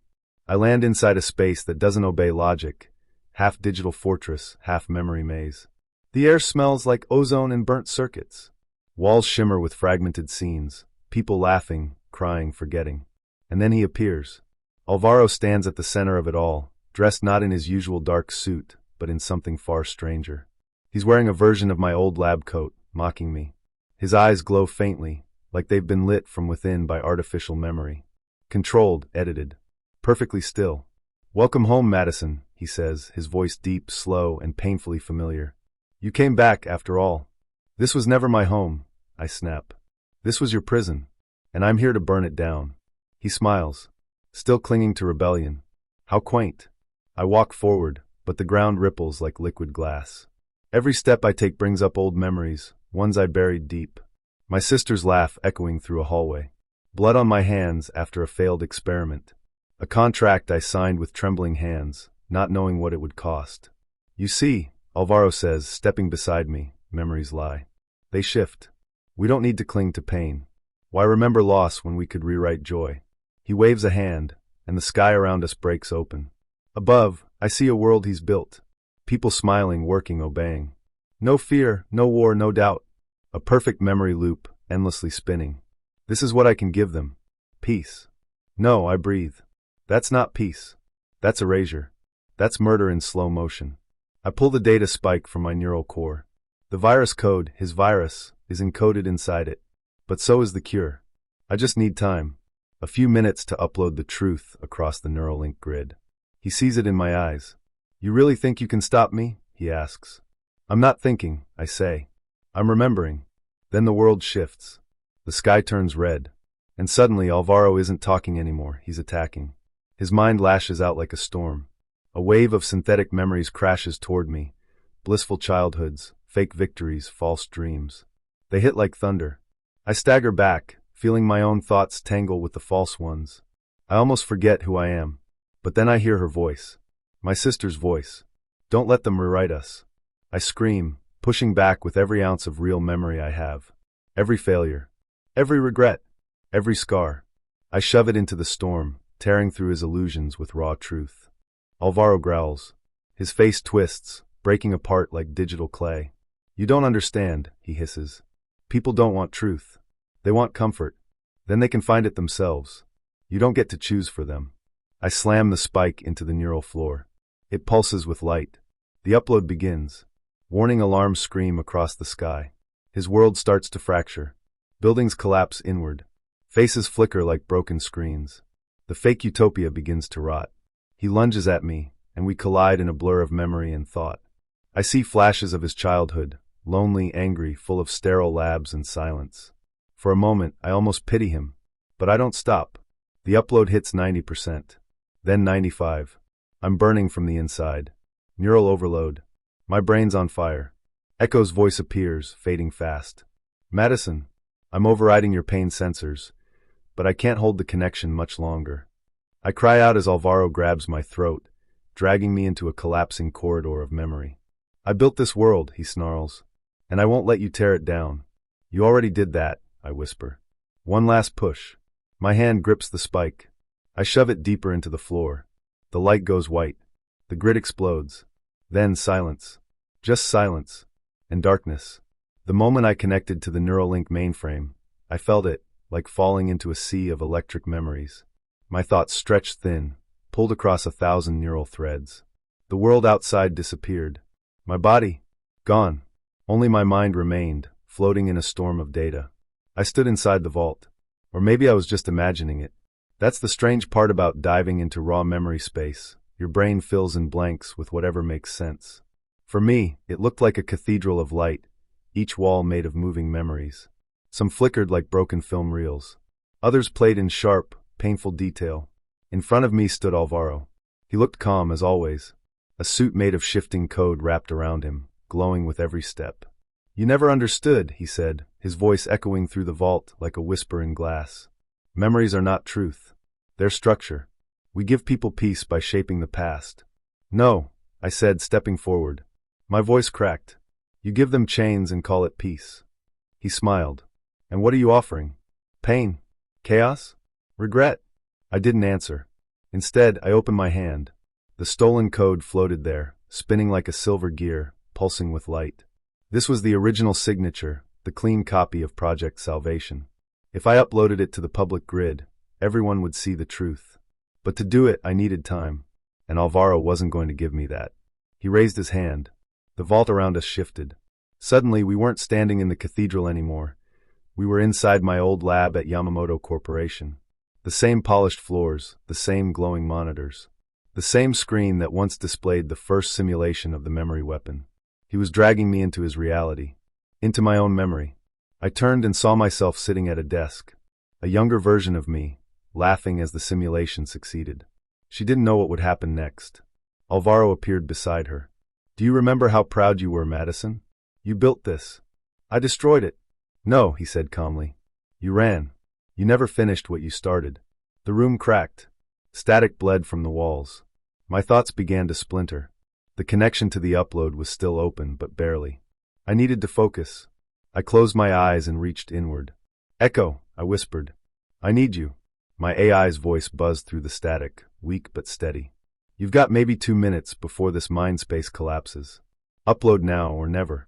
I land inside a space that doesn't obey logic, half digital fortress, half memory maze. The air smells like ozone and burnt circuits. Walls shimmer with fragmented scenes, people laughing, crying, forgetting. And then he appears. Alvaro stands at the center of it all, dressed not in his usual dark suit, but in something far stranger. He's wearing a version of my old lab coat, mocking me. His eyes glow faintly, like they've been lit from within by artificial memory. Controlled, edited. Perfectly still. Welcome home, Madison, he says, his voice deep, slow, and painfully familiar. You came back, after all. This was never my home, I snap. This was your prison, and I'm here to burn it down. He smiles, still clinging to rebellion. How quaint. I walk forward, but the ground ripples like liquid glass. Every step I take brings up old memories, ones I buried deep. My sister's laugh echoing through a hallway. Blood on my hands after a failed experiment. A contract I signed with trembling hands, not knowing what it would cost. You see, Alvaro says, stepping beside me, memories lie. They shift. We don't need to cling to pain. Why remember loss when we could rewrite joy? He waves a hand, and the sky around us breaks open. Above, I see a world he's built. People smiling, working, obeying. No fear, no war, no doubt. A perfect memory loop, endlessly spinning. This is what I can give them. Peace. No, I breathe. That's not peace. That's erasure. That's murder in slow motion. I pull the data spike from my neural core. The virus code, his virus, is encoded inside it. But so is the cure. I just need time. A few minutes to upload the truth across the Neuralink grid. He sees it in my eyes. You really think you can stop me? He asks. I'm not thinking, I say. I'm remembering. Then the world shifts. The sky turns red. And suddenly Alvaro isn't talking anymore, he's attacking. His mind lashes out like a storm. A wave of synthetic memories crashes toward me. Blissful childhoods, fake victories, false dreams. They hit like thunder. I stagger back, feeling my own thoughts tangle with the false ones. I almost forget who I am. But then I hear her voice. My sister's voice. Don't let them rewrite us. I scream, pushing back with every ounce of real memory I have. Every failure. Every regret. Every scar. I shove it into the storm, tearing through his illusions with raw truth. Alvaro growls. His face twists, breaking apart like digital clay. You don't understand, he hisses. People don't want truth. They want comfort. Then they can find it themselves. You don't get to choose for them. I slam the spike into the neural floor. It pulses with light. The upload begins. Warning alarms scream across the sky. His world starts to fracture. Buildings collapse inward. Faces flicker like broken screens. The fake utopia begins to rot. He lunges at me, and we collide in a blur of memory and thought. I see flashes of his childhood, lonely, angry, full of sterile labs and silence. For a moment, I almost pity him. But I don't stop. The upload hits 90%. Then 95. I'm burning from the inside. Neural overload. My brain's on fire. Echo's voice appears, fading fast. Madison, I'm overriding your pain sensors, but I can't hold the connection much longer. I cry out as Alvaro grabs my throat, dragging me into a collapsing corridor of memory. I built this world, he snarls, and I won't let you tear it down. You already did that, I whisper. One last push. My hand grips the spike. I shove it deeper into the floor. The light goes white. The grid explodes. Then silence. Just silence. And darkness. The moment I connected to the Neuralink mainframe, I felt it, like falling into a sea of electric memories. My thoughts stretched thin, pulled across 1,000 neural threads. The world outside disappeared. My body? Gone. Only my mind remained, floating in a storm of data. I stood inside the vault. Or maybe I was just imagining it. That's the strange part about diving into raw memory space. Your brain fills in blanks with whatever makes sense. For me, it looked like a cathedral of light, each wall made of moving memories. Some flickered like broken film reels. Others played in sharp, painful detail. In front of me stood Alvaro. He looked calm as always, a suit made of shifting code wrapped around him, glowing with every step. "You never understood," he said, his voice echoing through the vault like a whisper in glass. "Memories are not truth. They're structure. We give people peace by shaping the past." "No," I said, stepping forward. My voice cracked. "You give them chains and call it peace." He smiled. "And what are you offering? Pain? Chaos? Regret?" I didn't answer. Instead, I opened my hand. The stolen code floated there, spinning like a silver gear, pulsing with light. This was the original signature, the clean copy of Project Salvation. If I uploaded it to the public grid, everyone would see the truth. But to do it, I needed time, and Alvaro wasn't going to give me that. He raised his hand. The vault around us shifted. Suddenly, we weren't standing in the cathedral anymore. We were inside my old lab at Yamamoto Corporation. The same polished floors, the same glowing monitors, the same screen that once displayed the first simulation of the memory weapon. He was dragging me into his reality, into my own memory. I turned and saw myself sitting at a desk, a younger version of me, laughing as the simulation succeeded. She didn't know what would happen next. Alvaro appeared beside her. "Do you remember how proud you were, Madison? You built this. I destroyed it." "No," he said calmly. "You ran. You never finished what you started." The room cracked. Static bled from the walls. My thoughts began to splinter. The connection to the upload was still open, but barely. I needed to focus. I closed my eyes and reached inward. "Echo," I whispered. "I need you." My AI's voice buzzed through the static, weak but steady. "You've got maybe 2 minutes before this mind space collapses. Upload now or never."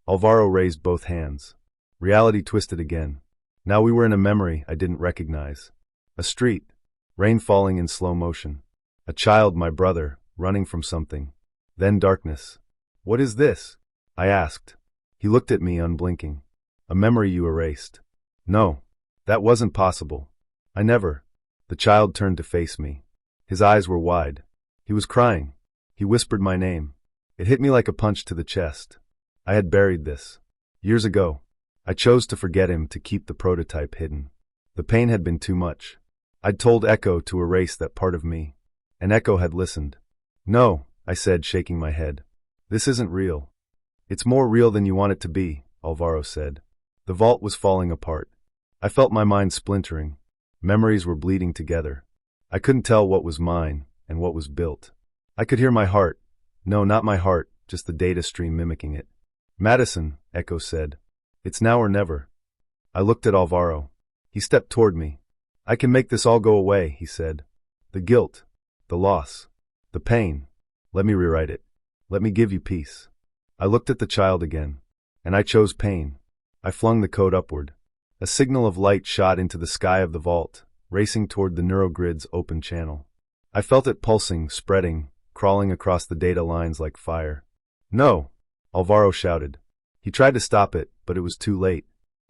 Alvaro raised both hands. Reality twisted again. Now we were in a memory I didn't recognize. A street, rain falling in slow motion. A child, my brother, running from something. Then darkness. "What is this?" I asked. He looked at me, unblinking. "A memory you erased." "No, that wasn't possible. I never." The child turned to face me. His eyes were wide. He was crying. He whispered my name. It hit me like a punch to the chest. I had buried this. Years ago. I chose to forget him, to keep the prototype hidden. The pain had been too much. I'd told Echo to erase that part of me. And Echo had listened. "No," I said, shaking my head. "This isn't real." "It's more real than you want it to be," Alvaro said. The vault was falling apart. I felt my mind splintering. Memories were bleeding together. I couldn't tell what was mine and what was built. I could hear my heart. No, not my heart, just the data stream mimicking it. "Madison," Echo said. "It's now or never." I looked at Alvaro. He stepped toward me. "I can make this all go away," he said. "The guilt, the loss, the pain. Let me rewrite it. Let me give you peace." I looked at the child again, and I chose pain. I flung the code upward. A signal of light shot into the sky of the vault, racing toward the neurogrid's open channel. I felt it pulsing, spreading, crawling across the data lines like fire. "No!" Alvaro shouted. He tried to stop it, but it was too late.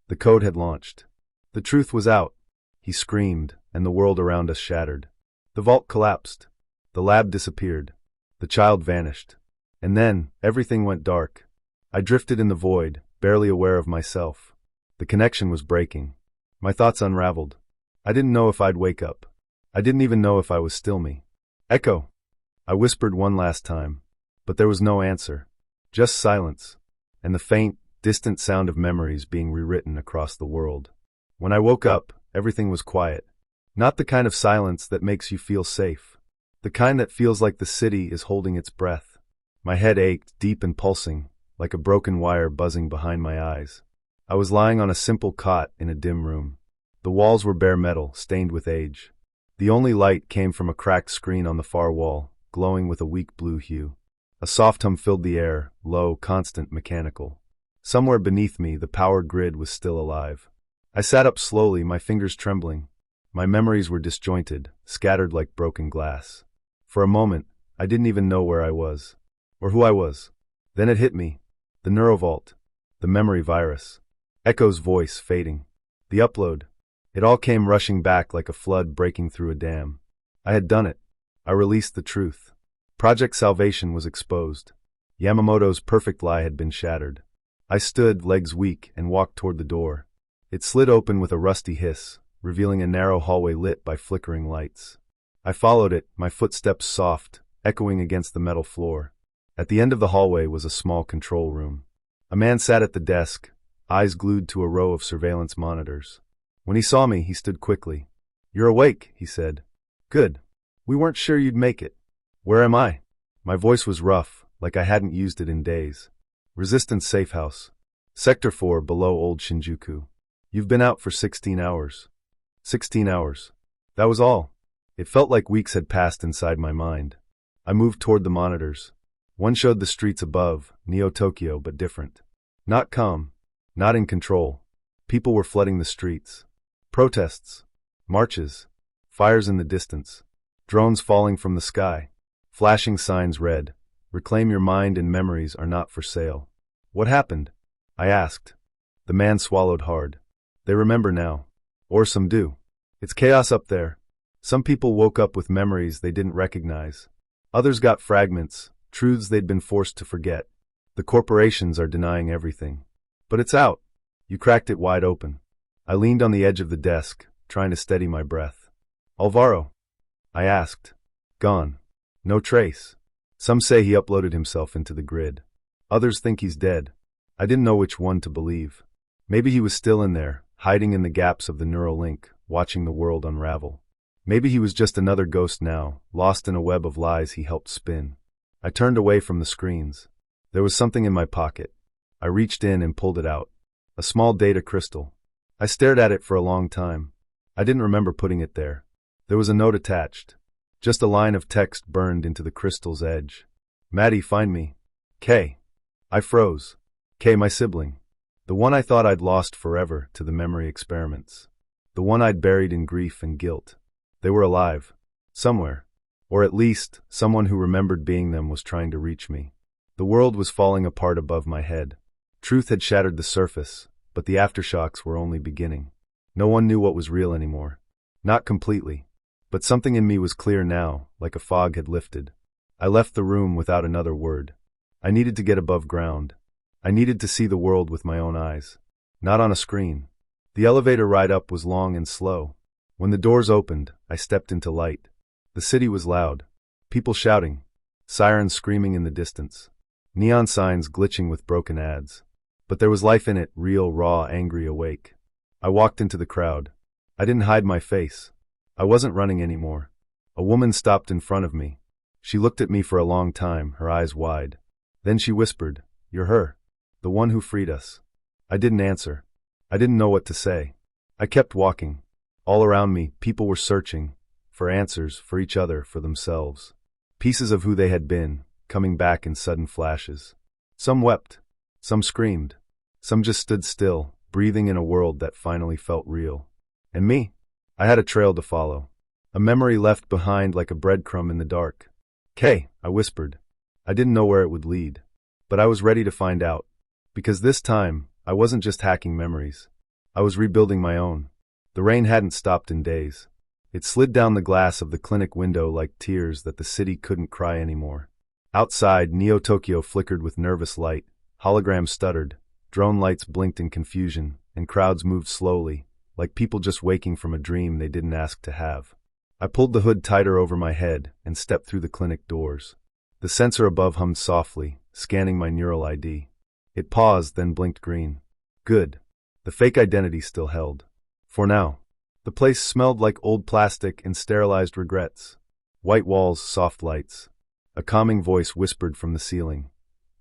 The code had launched. The truth was out. He screamed, and the world around us shattered. The vault collapsed. The lab disappeared. The child vanished. And then, everything went dark. I drifted in the void, barely aware of myself. The connection was breaking. My thoughts unraveled. I didn't know if I'd wake up. I didn't even know if I was still me. "Echo!" I whispered one last time. But there was no answer. Just silence. And the faint, distant sound of memories being rewritten across the world. When I woke up, everything was quiet. Not the kind of silence that makes you feel safe. The kind that feels like the city is holding its breath. My head ached, deep and pulsing, like a broken wire buzzing behind my eyes. I was lying on a simple cot in a dim room. The walls were bare metal, stained with age. The only light came from a cracked screen on the far wall, glowing with a weak blue hue. A soft hum filled the air, low, constant, mechanical. Somewhere beneath me, the power grid was still alive. I sat up slowly, my fingers trembling. My memories were disjointed, scattered like broken glass. For a moment, I didn't even know where I was, or who I was. Then it hit me. The neurovault. The memory virus. Echo's voice fading. The upload. It all came rushing back like a flood breaking through a dam. I had done it. I released the truth. Project Salvation was exposed. Yamamoto's perfect lie had been shattered. I stood, legs weak, and walked toward the door. It slid open with a rusty hiss, revealing a narrow hallway lit by flickering lights. I followed it, my footsteps soft, echoing against the metal floor. At the end of the hallway was a small control room. A man sat at the desk, eyes glued to a row of surveillance monitors. When he saw me, he stood quickly. "You're awake," he said. "Good. We weren't sure you'd make it." "Where am I?" My voice was rough, like I hadn't used it in days. "Resistance Safe House. Sector 4, below Old Shinjuku. You've been out for 16 hours. 16 hours. That was all. It felt like weeks had passed inside my mind. I moved toward the monitors. One showed the streets above, Neo-Tokyo, but different. Not calm. Not in control. People were flooding the streets. Protests. Marches. Fires in the distance. Drones falling from the sky. Flashing signs read, "Reclaim your mind and memories are not for sale." "What happened?" I asked. The man swallowed hard. "They remember now. Or some do. It's chaos up there. Some people woke up with memories they didn't recognize. Others got fragments, truths they'd been forced to forget. The corporations are denying everything. But it's out." You cracked it wide open. I leaned on the edge of the desk, trying to steady my breath. "Alvaro?" I asked. "Gone. No trace. Some say he uploaded himself into the grid. Others think he's dead." I didn't know which one to believe. Maybe he was still in there, hiding in the gaps of the neural link, watching the world unravel. Maybe he was just another ghost now, lost in a web of lies he helped spin. I turned away from the screens. There was something in my pocket. I reached in and pulled it out. A small data crystal. I stared at it for a long time. I didn't remember putting it there. There was a note attached. Just a line of text burned into the crystal's edge. "Maddie, find me. K." I froze. K, my sibling. The one I thought I'd lost forever to the memory experiments. The one I'd buried in grief and guilt. They were alive. Somewhere. Or at least, someone who remembered being them was trying to reach me. The world was falling apart above my head. Truth had shattered the surface, but the aftershocks were only beginning. No one knew what was real anymore. Not completely. But something in me was clear now, like a fog had lifted. I left the room without another word. I needed to get above ground. I needed to see the world with my own eyes. Not on a screen. The elevator ride up was long and slow. When the doors opened, I stepped into light. The city was loud. People shouting. Sirens screaming in the distance. Neon signs glitching with broken ads. But there was life in it, real, raw, angry, awake. I walked into the crowd. I didn't hide my face. I wasn't running anymore. A woman stopped in front of me. She looked at me for a long time, her eyes wide. Then she whispered, "You're her. The one who freed us." I didn't answer. I didn't know what to say. I kept walking. All around me, people were searching. For answers, for each other, for themselves. Pieces of who they had been, coming back in sudden flashes. Some wept. Some screamed. Some just stood still, breathing in a world that finally felt real. And me? I had a trail to follow. A memory left behind like a breadcrumb in the dark. "Kay," I whispered. I didn't know where it would lead. But I was ready to find out. Because this time, I wasn't just hacking memories. I was rebuilding my own. The rain hadn't stopped in days. It slid down the glass of the clinic window like tears that the city couldn't cry anymore. Outside, Neo-Tokyo flickered with nervous light, holograms stuttered, drone lights blinked in confusion, and crowds moved slowly, like people just waking from a dream they didn't ask to have. I pulled the hood tighter over my head and stepped through the clinic doors. The sensor above hummed softly, scanning my neural ID. It paused, then blinked green. Good. The fake identity still held. For now. The place smelled like old plastic and sterilized regrets. White walls, soft lights. A calming voice whispered from the ceiling.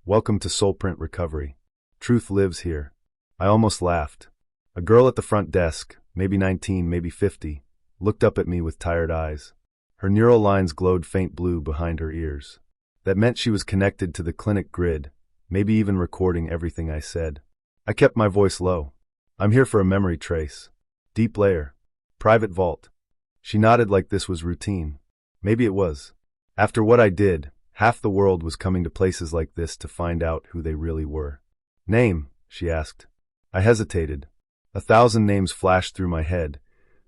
"Welcome to Soulprint Recovery. Truth lives here." I almost laughed. A girl at the front desk, maybe 19, maybe 50, looked up at me with tired eyes. Her neural lines glowed faint blue behind her ears. That meant she was connected to the clinic grid, maybe even recording everything I said. I kept my voice low. "I'm here for a memory trace. Deep layer. Private vault." She nodded like this was routine. Maybe it was. After what I did, half the world was coming to places like this to find out who they really were. "Name?" she asked. I hesitated. 1,000 names flashed through my head.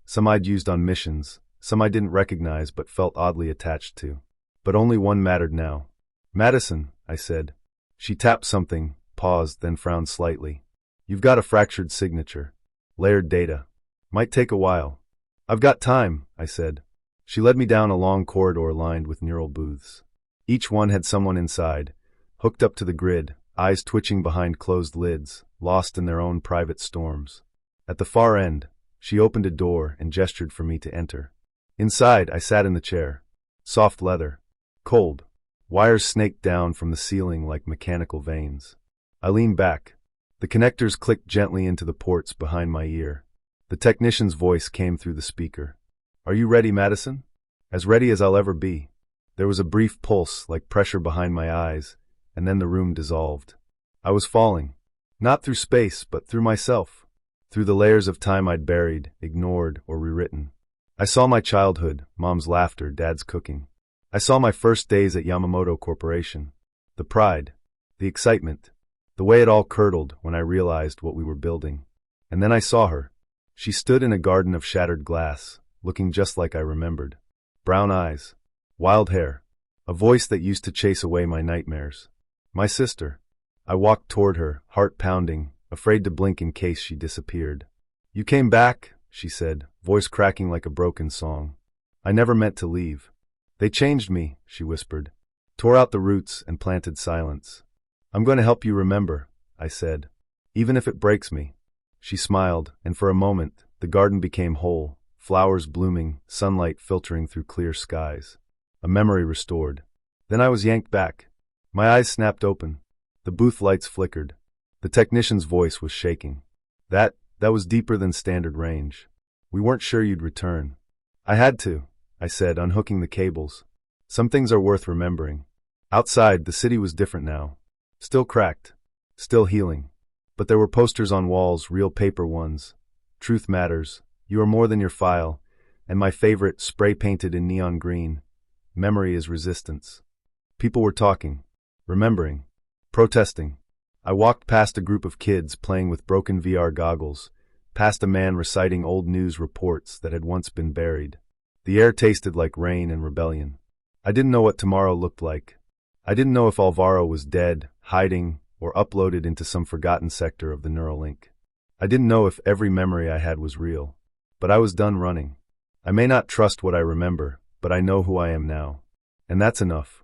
Some I'd used on missions, some I didn't recognize but felt oddly attached to. But only one mattered now. Madison, I said. She tapped something, paused, then frowned slightly. You've got a fractured signature. Layered data. Might take a while. I've got time, I said. She led me down a long corridor lined with neural booths. Each one had someone inside, hooked up to the grid, eyes twitching behind closed lids, lost in their own private storms. At the far end, she opened a door and gestured for me to enter. Inside, I sat in the chair. Soft leather. Cold. Wires snaked down from the ceiling like mechanical veins. I leaned back. The connectors clicked gently into the ports behind my ear. The technician's voice came through the speaker. Are you ready, Madison? As ready as I'll ever be. There was a brief pulse, like pressure behind my eyes, and then the room dissolved. I was falling. Not through space, but through myself. Through the layers of time I'd buried, ignored, or rewritten. I saw my childhood, Mom's laughter, Dad's cooking. I saw my first days at Yamamoto Corporation. The pride, the excitement, the way it all curdled when I realized what we were building. And then I saw her. She stood in a garden of shattered glass, looking just like I remembered. Brown eyes, wild hair, a voice that used to chase away my nightmares. My sister. I walked toward her, heart pounding, afraid to blink in case she disappeared. You came back, she said, voice cracking like a broken song. I never meant to leave. They changed me, she whispered, tore out the roots and planted silence. I'm going to help you remember, I said, even if it breaks me. She smiled, and for a moment, the garden became whole, flowers blooming, sunlight filtering through clear skies. A memory restored. Then I was yanked back. My eyes snapped open. The booth lights flickered. The technician's voice was shaking. That was deeper than standard range. We weren't sure you'd return. I had to, I said, unhooking the cables. Some things are worth remembering. Outside, the city was different now. Still cracked. Still healing. But there were posters on walls, real paper ones. Truth matters. You are more than your file. And my favorite, spray-painted in neon green. Memory is resistance. People were talking. Remembering. Protesting. I walked past a group of kids playing with broken VR goggles, past a man reciting old news reports that had once been buried. The air tasted like rain and rebellion. I didn't know what tomorrow looked like. I didn't know if Alvaro was dead, hiding, or uploaded into some forgotten sector of the Neuralink. I didn't know if every memory I had was real. But I was done running. I may not trust what I remember, but I know who I am now. And that's enough.